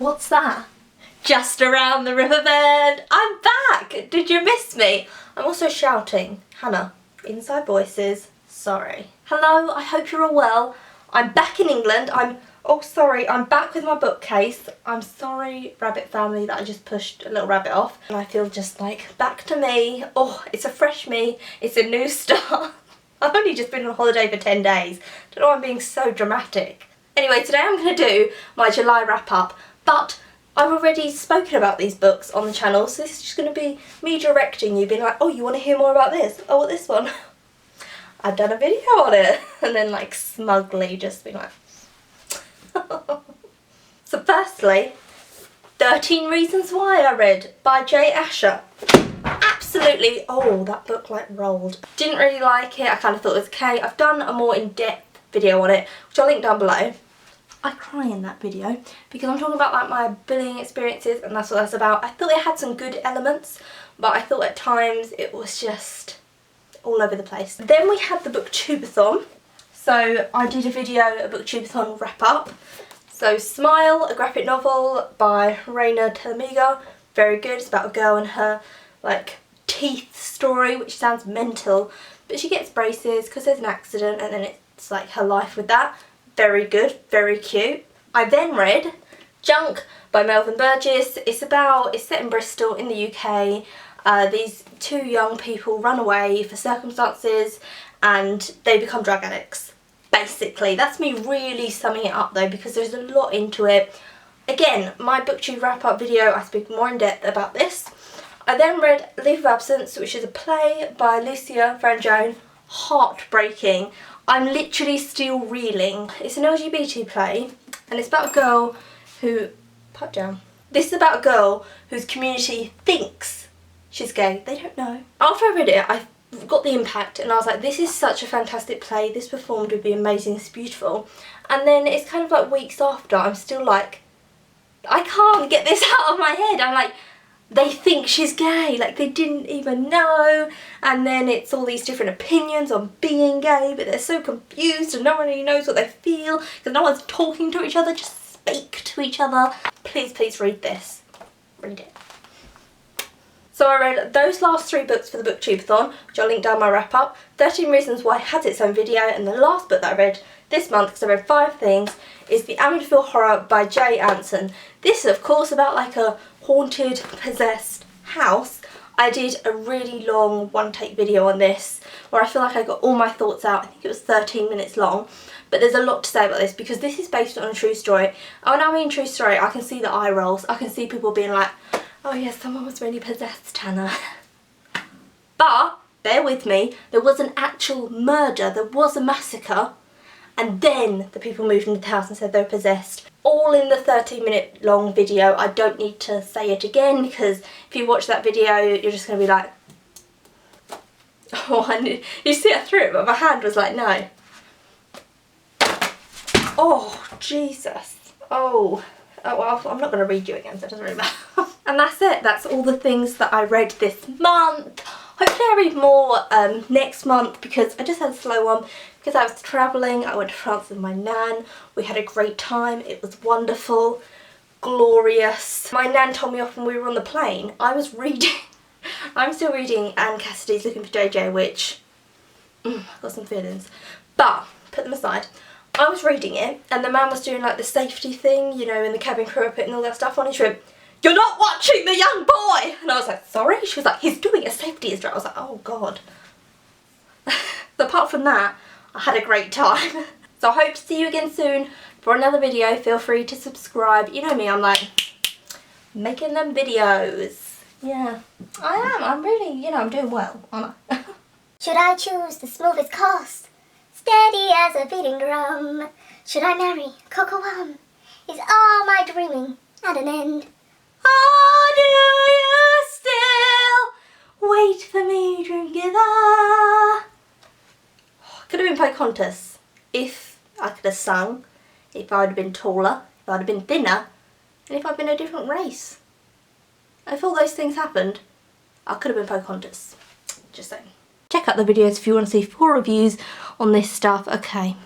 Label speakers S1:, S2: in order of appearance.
S1: What's that? Just around the river bend. I'm back! Did you miss me? I'm also shouting. Hannah, inside voices, sorry. Hello, I hope you're all well. I'm back in England. I'm back with my bookcase. I'm sorry, rabbit family, that I just pushed a little rabbit off. And I feel just like back to me. Oh, it's a fresh me. It's a new start. I've only just been on holiday for 10 days. Don't know why I'm being so dramatic. Anyway, today I'm going to do my July wrap up, but I've already spoken about these books on the channel, so this is just going to be me directing you, being like, oh, you want to hear more about this? Oh, what this one? I've done a video on it. And then like smugly just being like... So firstly, 13 Reasons Why I read by Jay Asher. Absolutely, oh, that book like rolled. Didn't really like it, I kind of thought it was okay. I've done a more in-depth video on it, which I'll link down below. I cry in that video because I'm talking about like my bullying experiences and that's what that's about. I thought it had some good elements, but I thought at times it was just all over the place. Then we had the Booktubeathon. So I did a video, a Booktubeathon wrap up. So Smile, a graphic novel by Raina Telemiga. Very good. It's about a girl and her like teeth story, which sounds mental, but she gets braces because there's an accident and then it's like her life with that. Very good, very cute. I then read Junk by Melvin Burgess. It's set in Bristol in the UK. These two young people run away for circumstances and they become drug addicts. Basically, that's me really summing it up though because there's a lot into it. Again, my BookTube wrap up video, I speak more in depth about this. I then read Leave of Absence, which is a play by Lucia Frangione. Heartbreaking. I'm literally still reeling. It's an LGBT play and it's about a girl who... Pipe down. This is about a girl whose community thinks she's gay. They don't know. After I read it, I got the impact and I was like, this is such a fantastic play. This performed would be amazing. It's beautiful. And then it's kind of like weeks after, I'm still like, I can't get this out of my head. I'm like, they think she's gay, like they didn't even know, and then it's all these different opinions on being gay, but they're so confused and no one really knows what they feel because no one's talking to each other, just speak to each other. Please, please read this. Read it. So I read those last 3 books for the Booktubeathon, which I'll link down my wrap up. 13 Reasons Why has its own video, and the last book that I read this month, because I read 5 things, is The Amityville Horror by Jay Anson. This is of course about like a haunted, possessed house. I did a really long one-take video on this where I feel like I got all my thoughts out. I think it was 13 minutes long, but there's a lot to say about this because this is based on a true story. And when I mean true story, I can see the eye rolls. I can see people being like, oh yes, someone was really possessed, Hannah. But, bear with me, there was an actual murder, there was a massacre, and then the people moved into the house and said they were possessed. All in the 13-minute long video. I don't need to say it again because if you watch that video you're just going to be like, oh, you see I threw it but my hand was like, no. Oh, Jesus. Oh well, I'm not going to read you again so it doesn't really matter. And that's it. That's all the things that I read this month. Hopefully I read more next month because I just had a slow one because I was travelling. I went to France with my nan. We had a great time. It was wonderful, glorious. My nan told me off when we were on the plane. I was reading. I'm still reading Anne Cassidy's Looking for JJ, which I've got some feelings. But put them aside. I was reading it and the man was doing like the safety thing, you know, in the cabin crew are putting all that stuff on his trip. You're not watching the young boy! And I was like, sorry? She was like, he's doing a safety drill. I was like, oh god. So apart from that, I had a great time. So I hope to see you again soon for another video. Feel free to subscribe. You know me, I'm like, making them videos. Yeah, I am. I'm really, you know, I'm doing well, aren't I?
S2: Should I choose the smoothest coast, steady as a beating drum? Should I marry Coco Wam? Is all my dreaming at an end?
S1: Oh, do you still wait for me, dream giver? Could have been Pocahontas if I could have sung, if I would have been taller, if I would have been thinner, and if I'd been a different race. If all those things happened, I could have been Pocahontas. Just saying. Check out the videos if you want to see full reviews on this stuff. Okay.